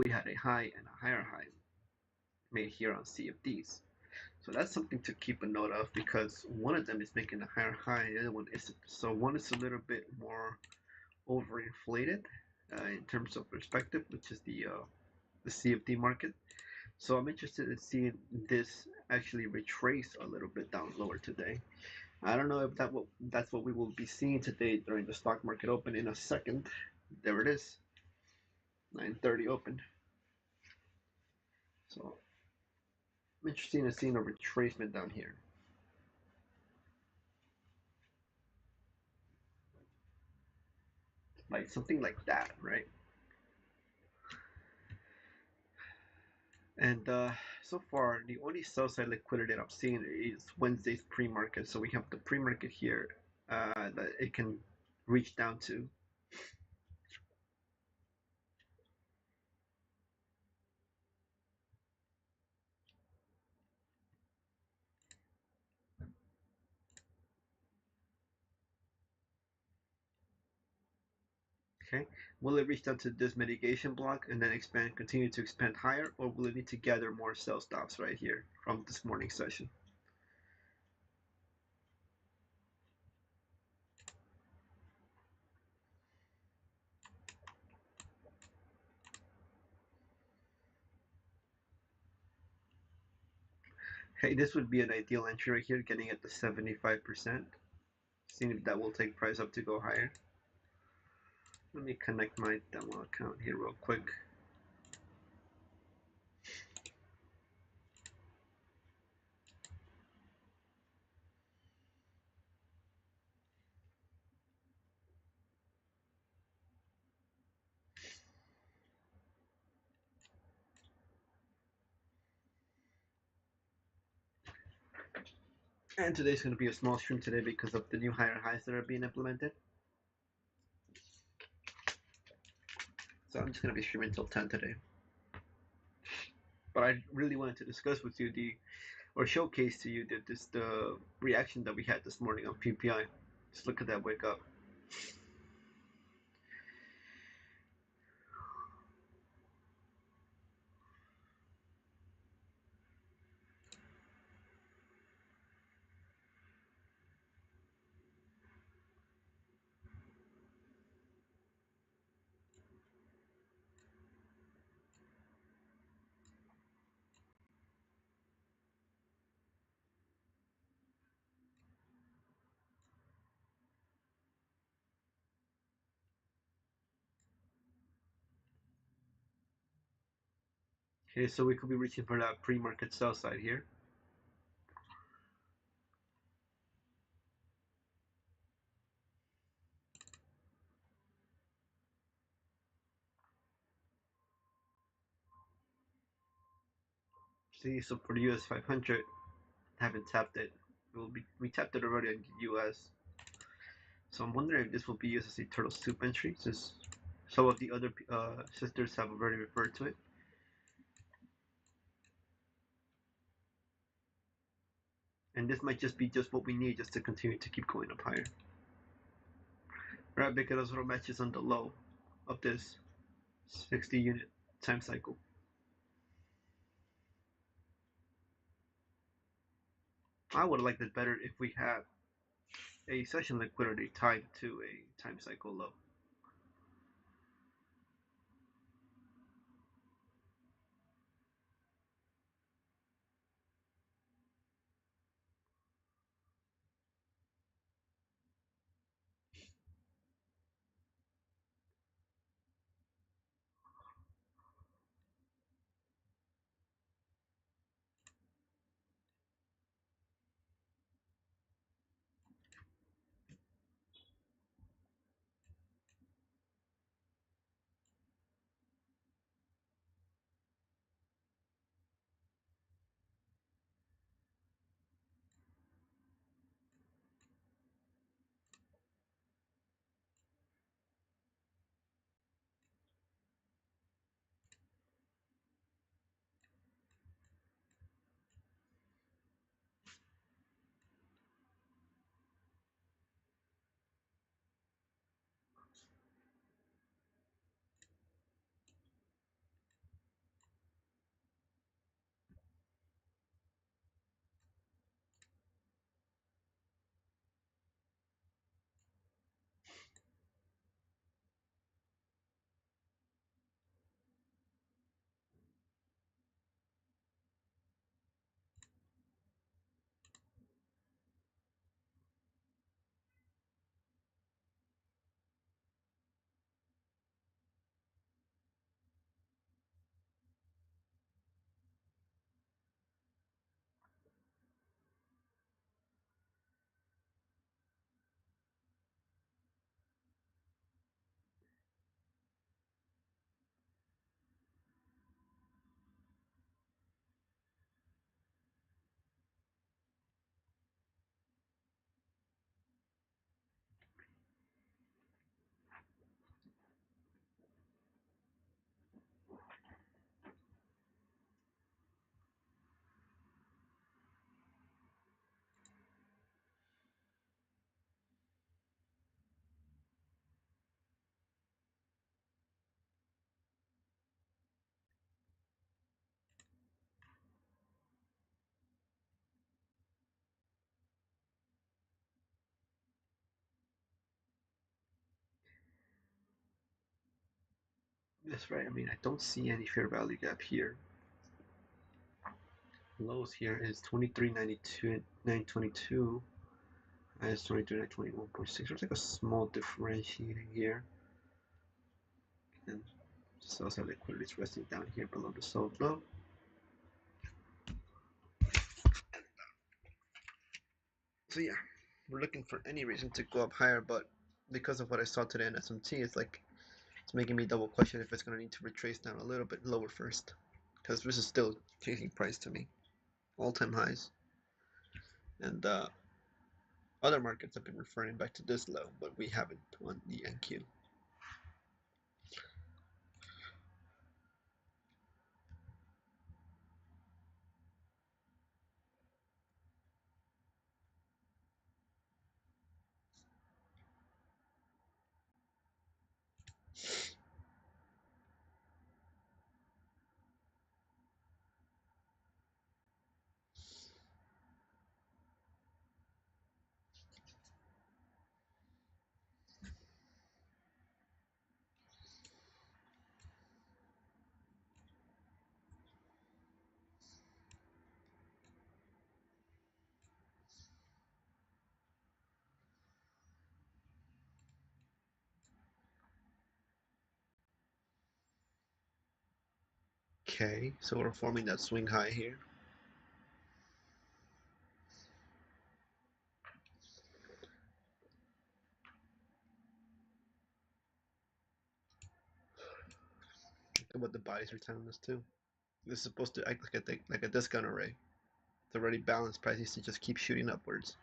we had a high and a higher high made here on CFDs. So that's something to keep a note of because one of them is making a higher high, the other one isn't. So one is a little bit more overinflated in terms of perspective, which is the CFD market. So I'm interested in seeing this actually retrace a little bit down lower today. I don't know if that's what we will be seeing today during the stock market open in a second. There it is, 9:30 open. So I'm interested in seeing a retracement down here. Like something like that, right? And so far, the only sell side liquidity that I'm seeing is Wednesday's pre-market. So we have the pre-market here that it can reach down to. Okay, will it reach down to this mitigation block and then expand, continue to expand higher, or will it need to gather more sell stops right here from this morning session? Okay, this would be an ideal entry right here, getting at the 75%. Seeing if that will take price up to go higher. Let me connect my demo account here real quick. And today's going to be a small stream today because of the new higher highs that are being implemented. So I'm just going to be streaming until 10 today. But I really wanted to discuss with you or showcase to you the reaction that we had this morning on PPI. Just look at that wake up. Okay, so we could be reaching for that pre-market sell side here. See, so for the US 500, haven't tapped it. We tapped it already on US. So I'm wondering if this will be used as a turtle soup entry, since some of the other sisters have already referred to it. And this might just be just what we need just to continue to keep going up higher. Right, because it matches on the low of this 60 unit time cycle. I would have liked it better if we had a session liquidity tied to a time cycle low. That's right. I mean, I don't see any fair value gap here. Lows here is 23.92, 922. Highs 23.921.6. There's like a small differentiating here. And sell side liquidity is resting down here below the sold low. So yeah, we're looking for any reason to go up higher, but because of what I saw today in SMT, it's making me double question if it's going to need to retrace down a little bit lower first, because this is still chasing price to me, all-time highs, and other markets have been referring back to this low, but we haven't on the NQ. Okay, so we're forming that swing high here. Look at what the bodies are telling us too. This is supposed to act like a discount array. It's already balanced. Price needs to just keep shooting upwards.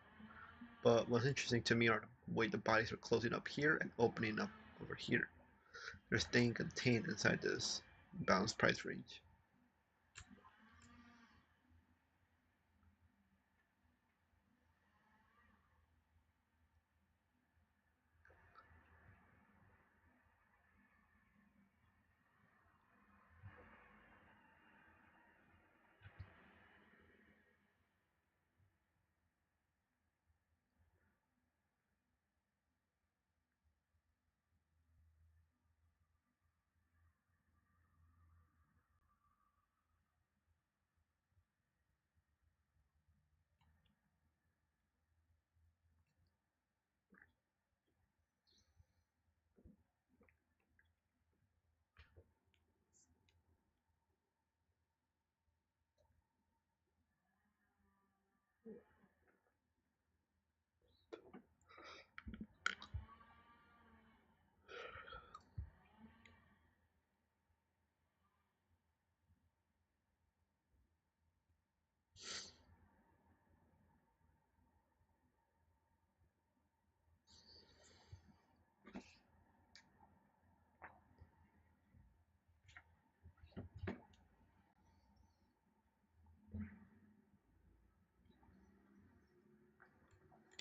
But what's interesting to me are the way the bodies are closing up here and opening up over here. They're staying contained inside this balanced price range.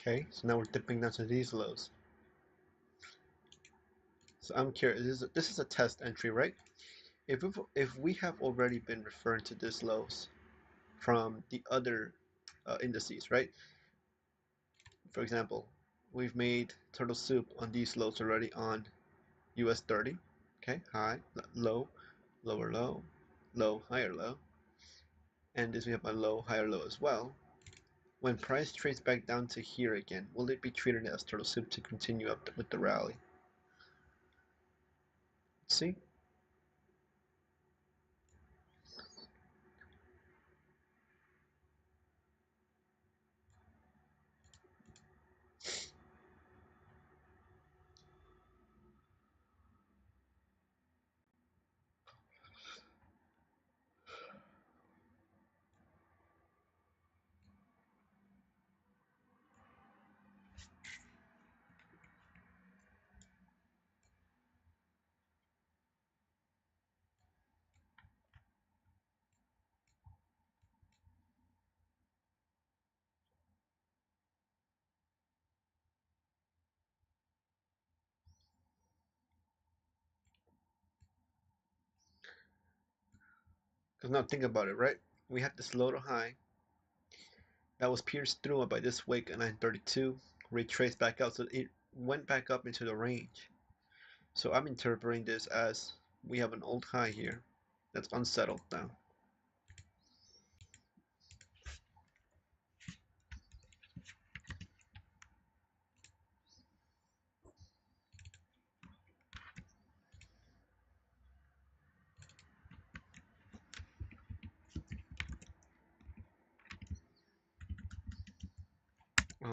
Okay, so now we're dipping down to these lows. So I'm curious, this is a test entry, right? If we have already been referring to these lows from the other indices, right? For example, we've made turtle soup on these lows already on US 30. Okay, high, low, lower low, low, higher low. And this we have a low, higher low as well. When price trades back down to here again, will it be treated as turtle soup to continue up with the rally? Let's see. Because now think about it, right? We had this low to high that was pierced through by this wick at 932, retraced back out, so it went back up into the range. So I'm interpreting this as we have an old high here that's unsettled now.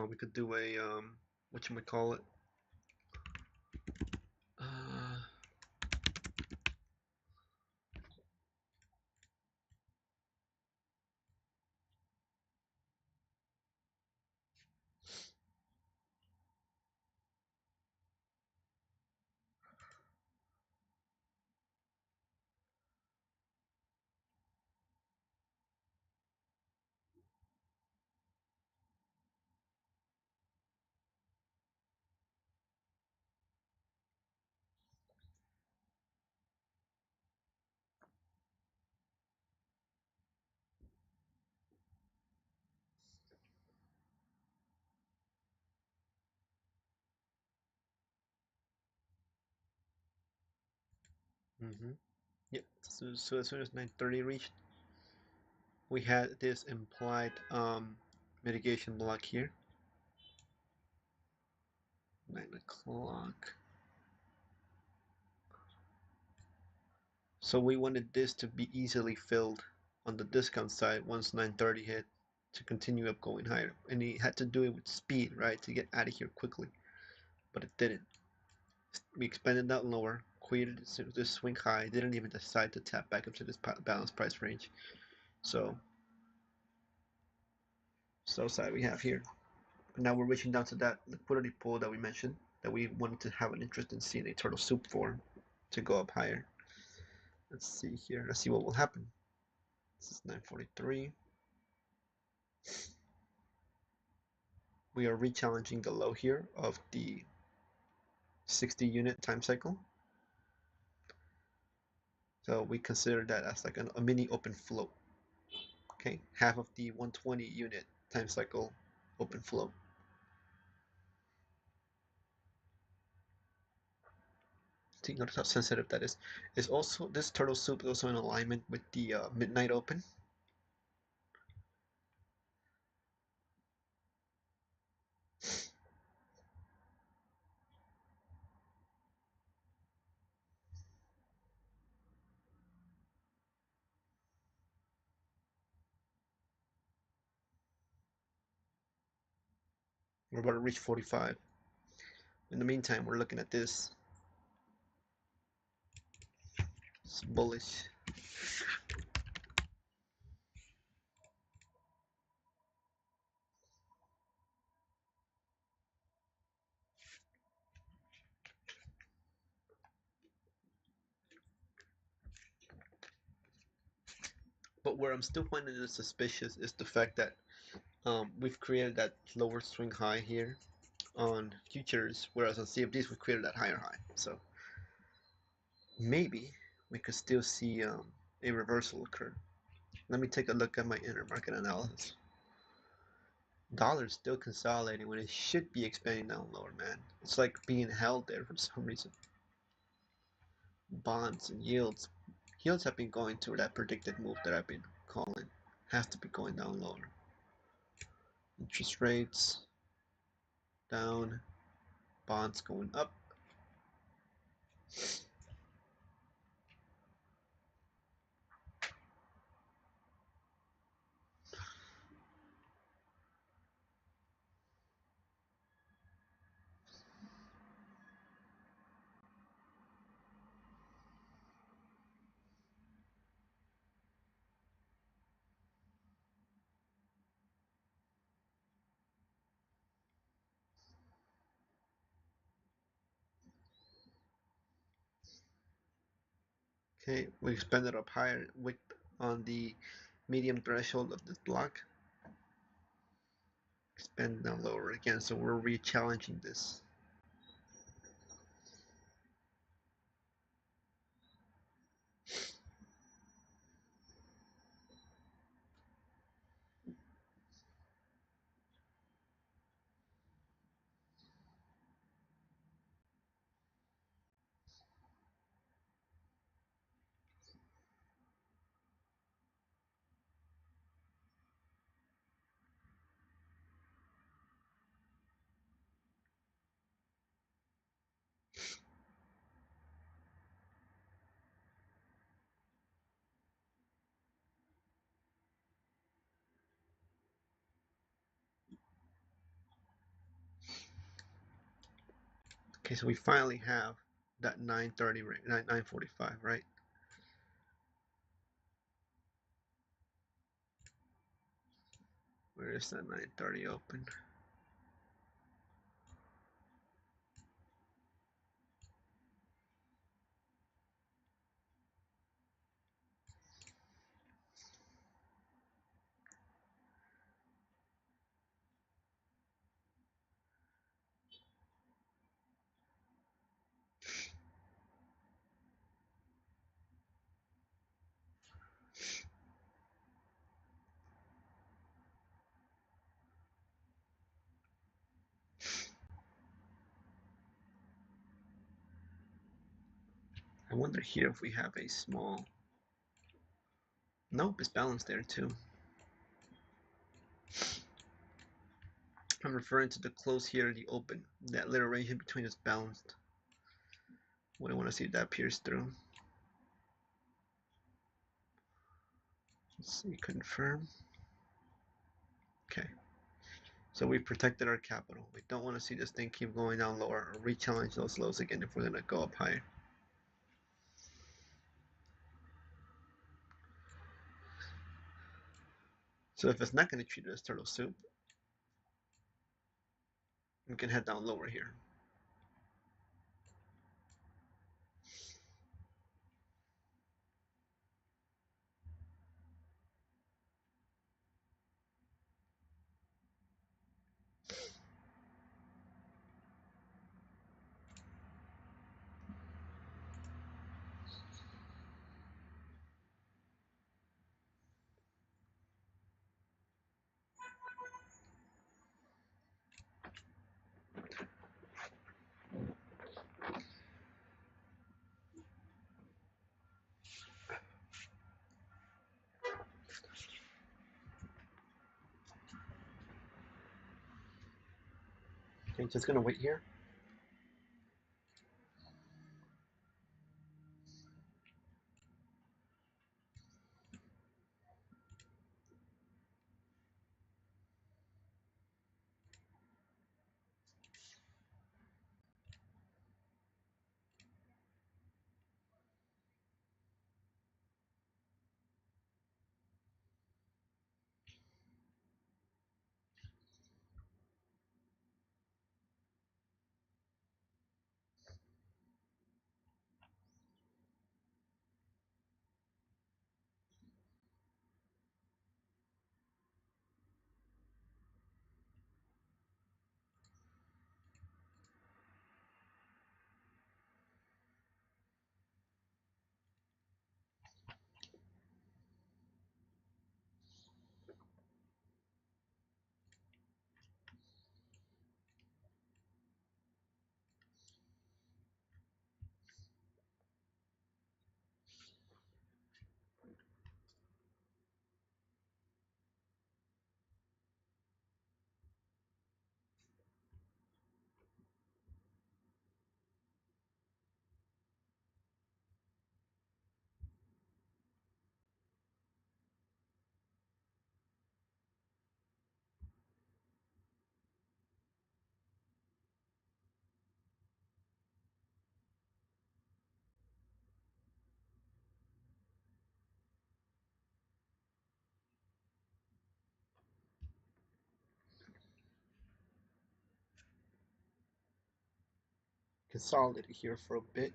We could do a what you call it? Uh, mm-hmm. Yep. So as soon as 9:30 reached, we had this implied mitigation block here. 9 o'clock. So we wanted this to be easily filled on the discount side once 9:30 hit to continue up going higher. And he had to do it with speed, right, to get out of here quickly. But it didn't. We expanded that lower, created this swing high, didn't even decide to tap back up to this balanced price range. So, sell side we have here. But now we're reaching down to that liquidity pool that we mentioned, that we wanted to have an interest in seeing a turtle soup for to go up higher. Let's see here. Let's see what will happen. This is 9:43. We are re-challenging the low here of the 60 unit time cycle. So we consider that as like a mini open float. Okay, half of the 120 unit time cycle open float. See, notice how sensitive that is. Is also this turtle soup is also in alignment with the midnight open. We're about to reach 45. In the meantime, we're looking at this. It's bullish. But where I'm still finding this suspicious is the fact that we've created that lower swing high here on futures, whereas on CFDs we've created that higher high. So maybe we could still see a reversal occur. Let me take a look at my intermarket analysis. Dollar's still consolidating when it should be expanding down lower, man. It's like being held there for some reason. Bonds and yields. Yields have been going through that predicted move that I've been calling. Has to be going down lower. Interest rates down. Bonds going up. Okay, we expanded up higher on the medium threshold of this block. Expand down lower again, so we're re-challenging this. Okay, so we finally have that 9:30 range, 9:45, right? Where is that 9:30 open? I wonder here if we have a small. Nope, it's balanced there too. I'm referring to the close here, the open. That little range in between is balanced. We want to see if that pierces through. Let's see, confirm. Okay. So we protected our capital. We don't want to see this thing keep going down lower or re-challenge those lows again if we're going to go up higher. So if it's not going to treat it as turtle soup, we can head down lower here. Okay, just going to wait here. Consolidate it here for a bit.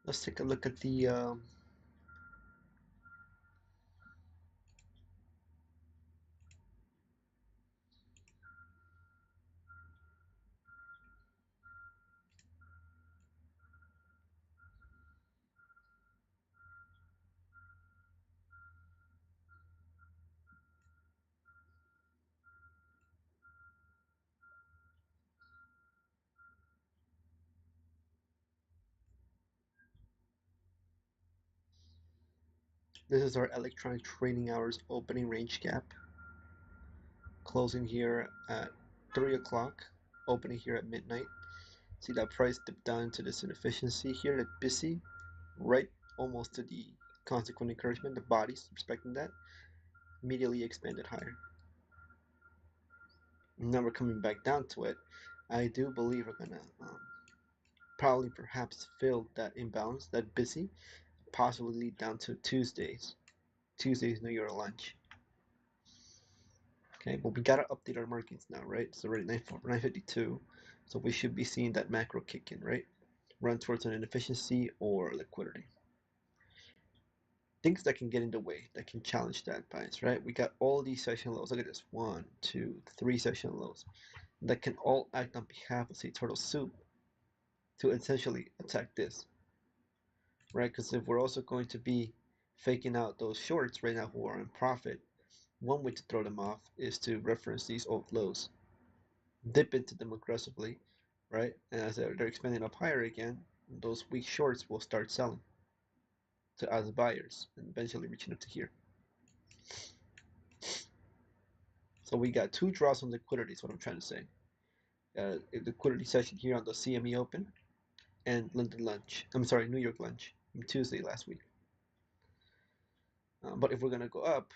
Let's take a look at the This is our electronic trading hours opening range gap, closing here at 3 o'clock, opening here at midnight. See that price dip down to this inefficiency here at busy, right almost to the consequent encouragement. The body's respecting that, immediately expanded higher. Now we're coming back down to it. I do believe we're gonna probably perhaps fill that imbalance, that busy, possibly lead down to Tuesday's New Year lunch. Okay, but we gotta update our markings now, right? So we're at 952, so we should be seeing that macro kick in, right? Run towards an inefficiency or liquidity. Things that can get in the way, that can challenge that bias, right? We got all these session lows. Look at this, 1, 2, 3 session lows that can all act on behalf of, say, turtle soup to essentially attack this, right? Because if we're also going to be faking out those shorts right now who are in profit, one way to throw them off is to reference these old lows, dip into them aggressively, right? And as they're expanding up higher again, those weak shorts will start selling to as buyers and eventually reaching up to here. So we got two draws on liquidity is what I'm trying to say. Liquidity session here on the CME Open and London lunch. I'm sorry, New York lunch on Tuesday last week. But if we're gonna go up,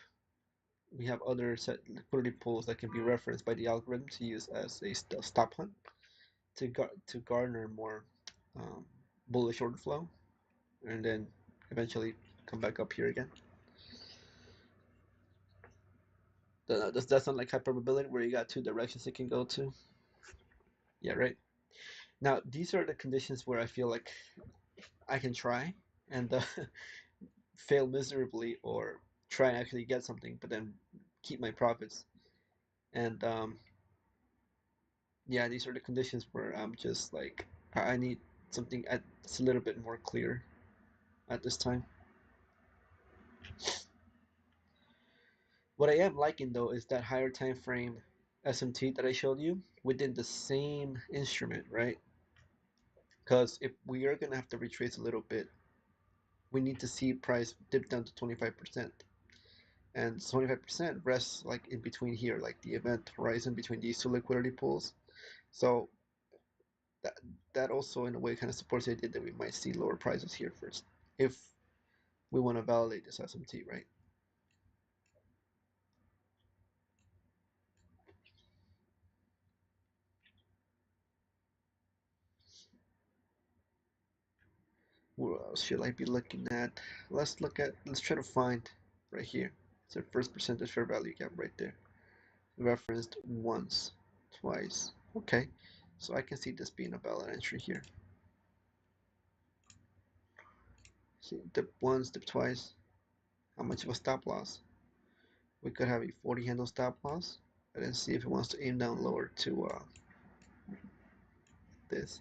we have other set liquidity pools that can be referenced by the algorithm to use as a stop hunt to garner more bullish order flow, and then eventually come back up here again. Does that sound like hypermobility where you got two directions it can go to? Yeah, right. Now these are the conditions where I feel like I can try and fail miserably, or try and actually get something, but then keep my profits. And yeah, these are the conditions where I'm just like I need something that's a little bit more clear at this time. What I am liking though is that higher time frame SMT that I showed you within the same instrument, right? Because if we are gonna have to retrace a little bit, we need to see price dip down to 25%. And 25% rests like in between here, like the event horizon between these two liquidity pools. So that that also in a way kind of supports the idea that we might see lower prices here first if we want to validate this SMT, right? What else should I be looking at? Let's try to find right here. It's the first percentage fair value gap right there. Referenced once, twice. Okay, so I can see this being a valid entry here. See, dip once, dip twice. How much of a stop loss? We could have a 40 handle stop loss, and then see if it wants to aim down lower to this.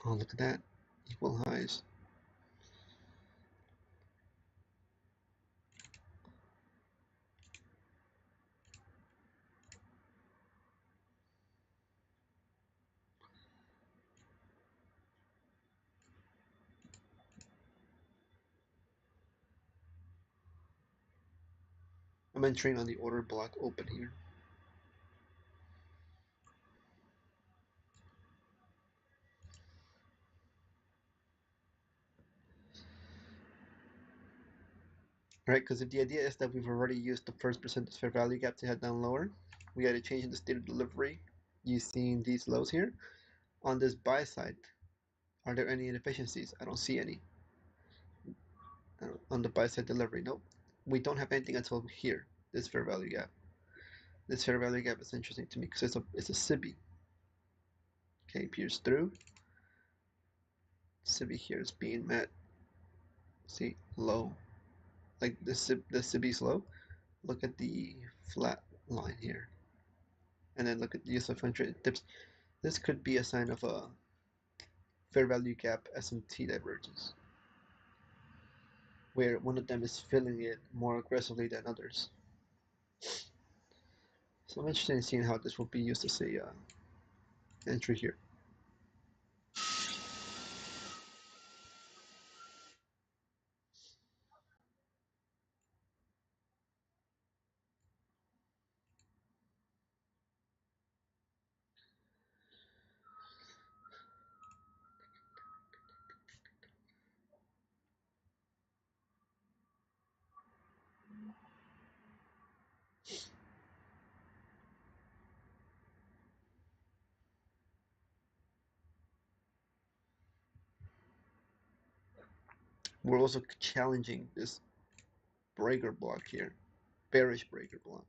Oh, look at that. Equal highs. I'm entering on the order block open here. Right, because if the idea is that we've already used the first percentage fair value gap to head down lower, we got to change the state of delivery using these lows here on this buy side. Are there any inefficiencies? I don't see any. On the buy side delivery, nope. We don't have anything until here, this fair value gap. This fair value gap is interesting to me because it's a SIBI. Okay, pierce through. SIBI here is being met. See, low. Like the SIBI's low. Look at the flat line here. And then look at the use of untrade dips. This could be a sign of a fair value gap S&T divergence, where one of them is filling it more aggressively than others. So I'm interested in seeing how this will be used as a entry here. We're also challenging this breaker block here, bearish breaker block.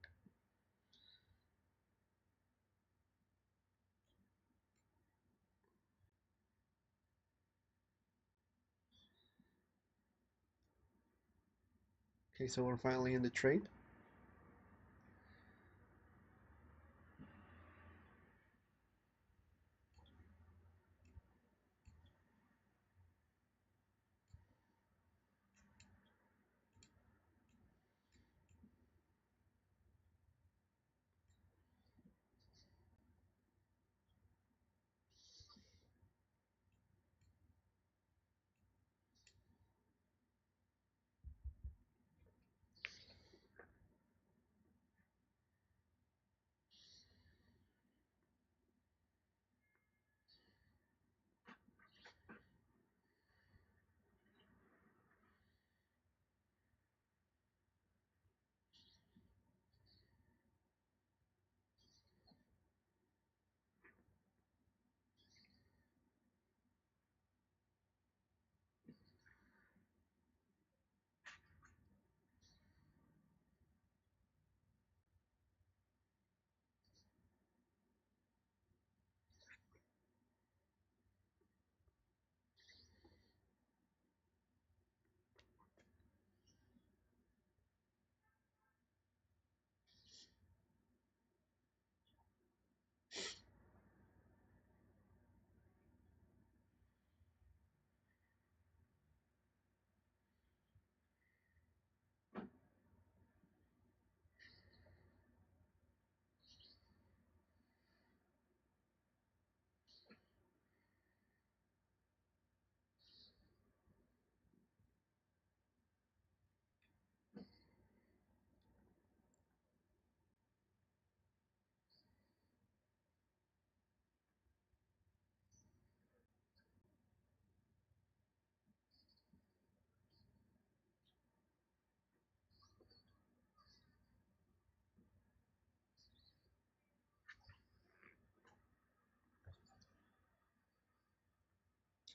Okay, so we're finally in the trade.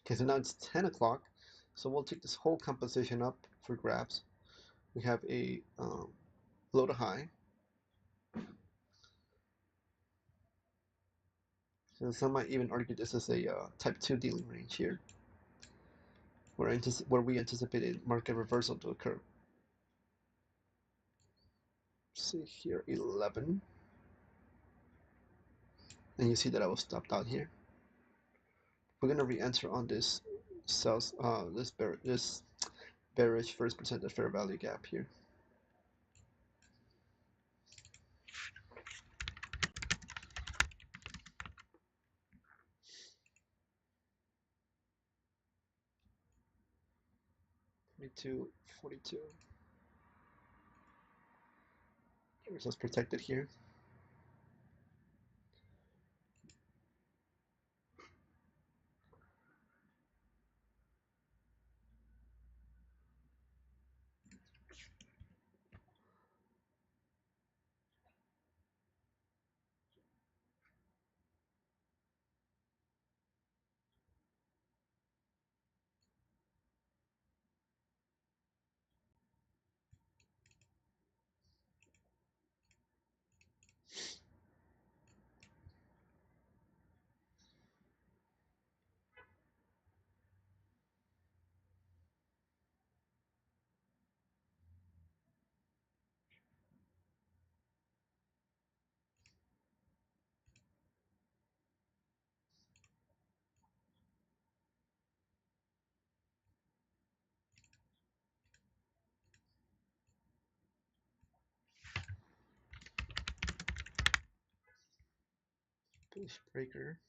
Okay, so now it's 10 o'clock. So we'll take this whole composition up for grabs. We have a low to high. So some might even argue this is a type 2 dealing range here, where we anticipated market reversal to occur. See here, 11. And you see that I was stopped out here. We're gonna re-enter on this this bearish first percentage fair value gap here. $42, 42. Here's us protected here. Bullish breaker.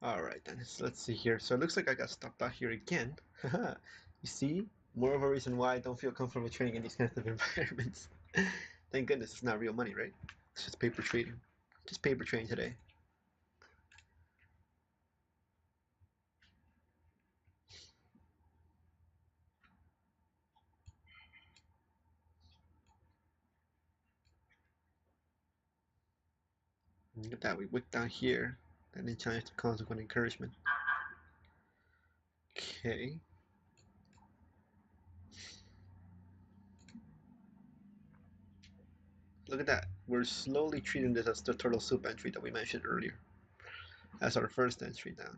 All right, then. So let's see here. So it looks like I got stopped out here again. You see? More of a reason why I don't feel comfortable trading in these kinds of environments. Thank goodness it's not real money, right? It's just paper trading. Just paper trading today. Look at that. We wicked down here. And then challenge the consequent encouragement. Okay. Look at that. We're slowly treating this as the turtle soup entry that we mentioned earlier. As our first entry down.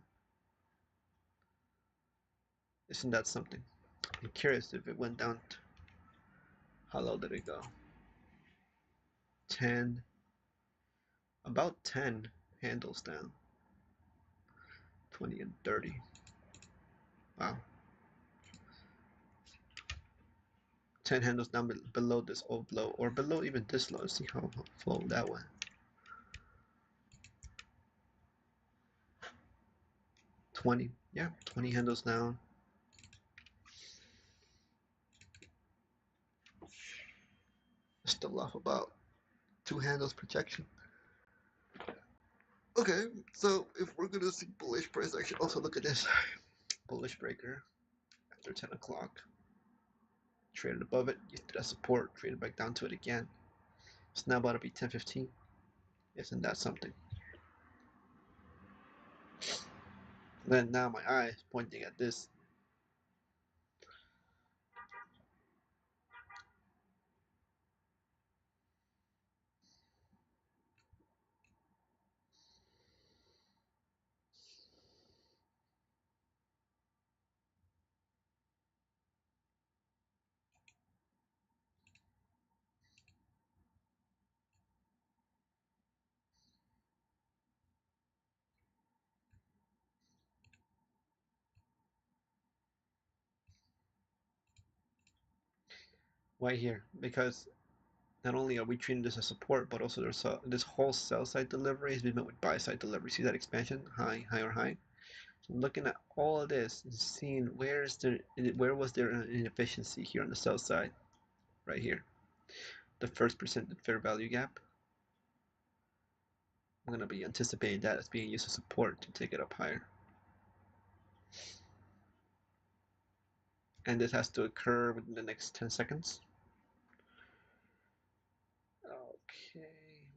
Isn't that something? I'm curious if it went down. How low did it go? 10. About 10 handles down. 20 and 30. Wow. 10 handles down below this old low, or below even this low. Let's see how low that went. 20. Yeah, 20 handles down. Still off about 2 handles projection. Okay, so if we're gonna see bullish price action, also look at this. Bullish breaker after 10 o'clock. Traded above it, used that support, traded back down to it again. It's now about to be 10:15. Isn't that something? Then now my eye is pointing at this. Why here? Because not only are we treating this as support, but also there's this whole sell side delivery has been met with buy side delivery. See that expansion? High, higher high. So looking at all of this and seeing where was there an inefficiency here on the sell side, right here, the first percent fair value gap. I'm gonna be anticipating that as being used as support to take it up higher. And this has to occur within the next 10 seconds. Okay,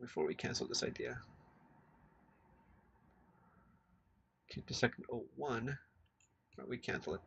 before we cancel this idea. Keep the second 01, or we cancel it.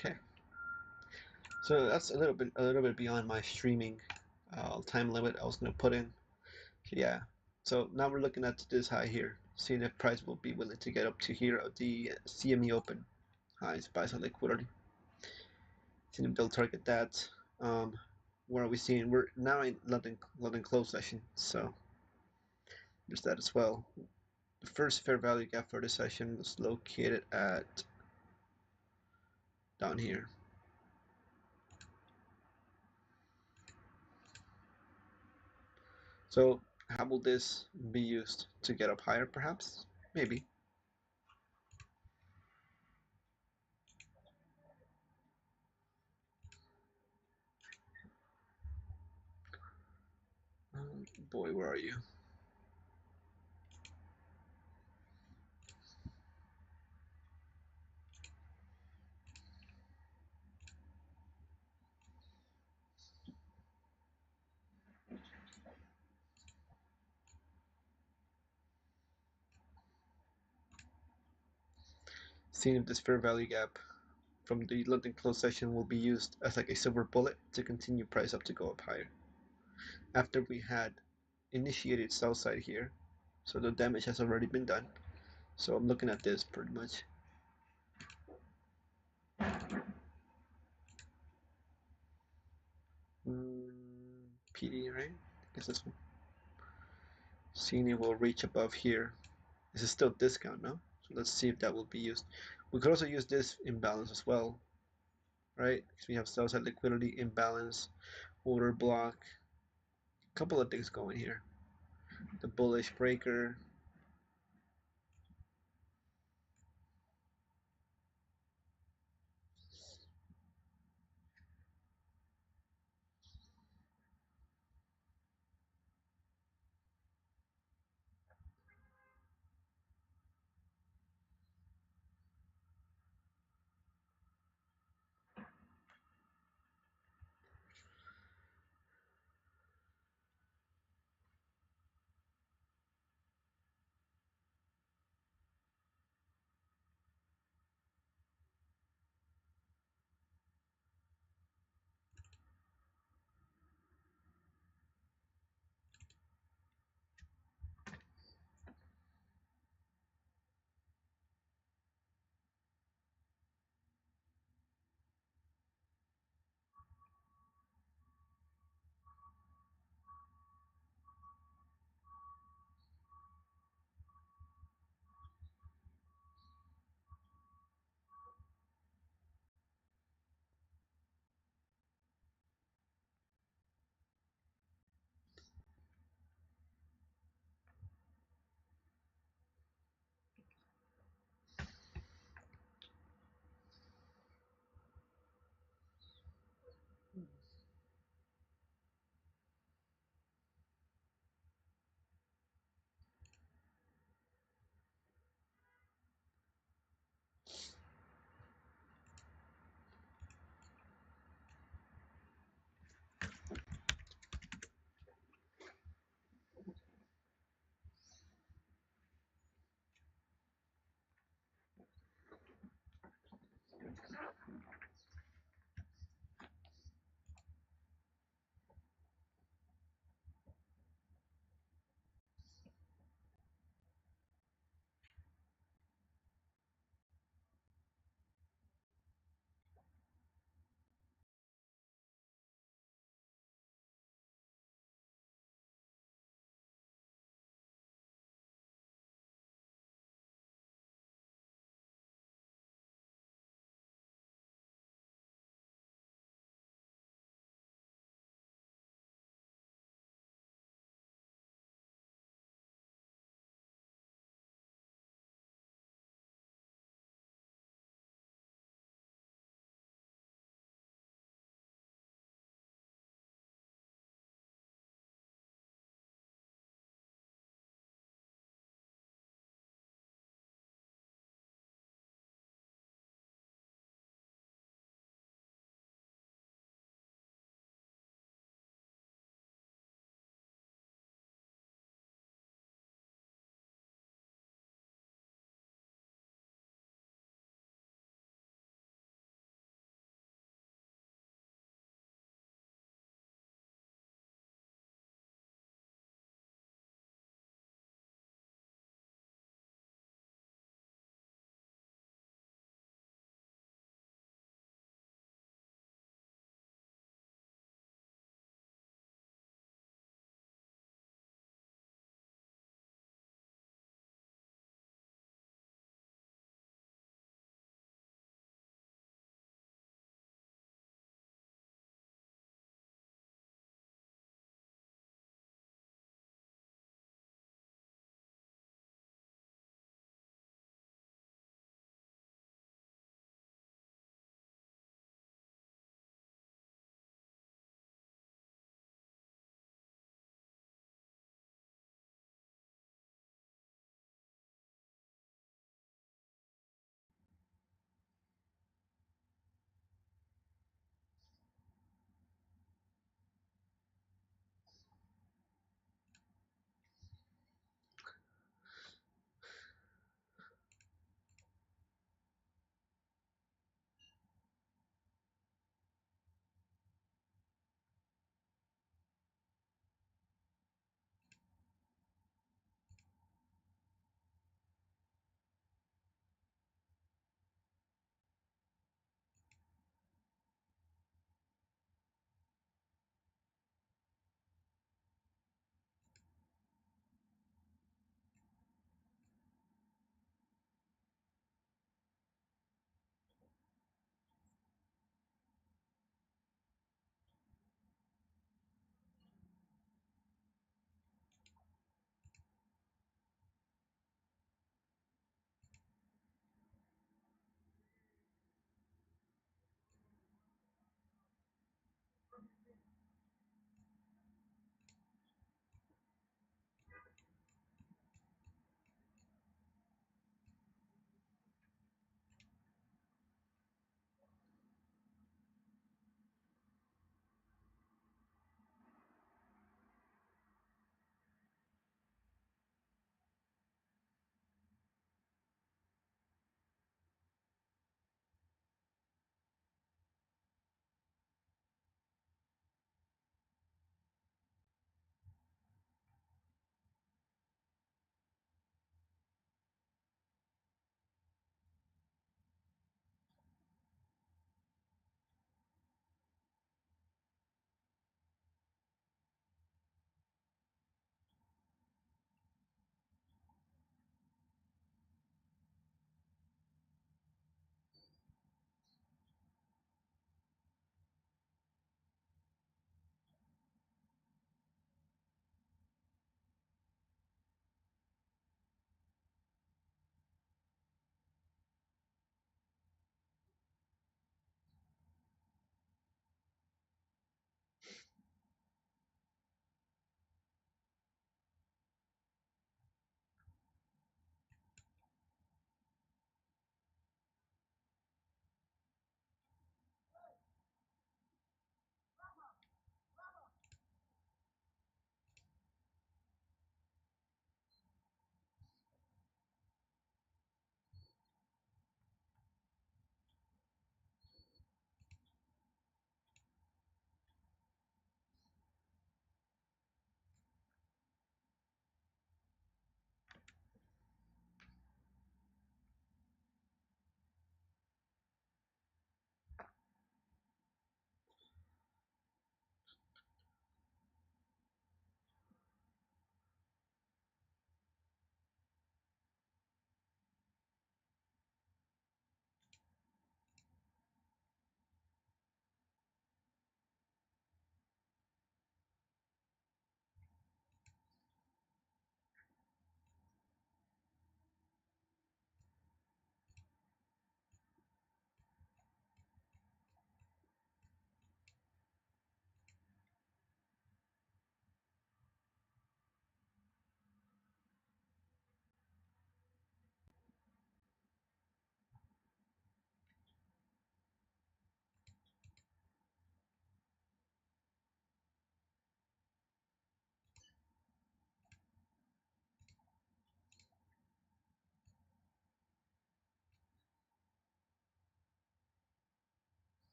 Okay, so that's a little bit beyond my streaming time limit I was gonna put in. Yeah, so now we're looking at this high here, seeing if price will be willing to get up to here at the CME Open highs, buy side liquidity. Seeing if they'll target that. Where are we seeing? We're now in London close session, so there's that as well. The first fair value gap for the session was located at down here. So how will this be used to get up higher, perhaps? Maybe. Boy, where are you? Seeing if this fair value gap from the London close session will be used as like a silver bullet to continue price up to go up higher. After we had initiated sell side here, so the damage has already been done. So I'm looking at this pretty much. PD, right? I guess this one. Seeing it will reach above here. This is still discount, no? So let's see if that will be used. We could also use this imbalance as well, right? Because we have sell side liquidity, imbalance, order block, a couple of things going here. The bullish breaker,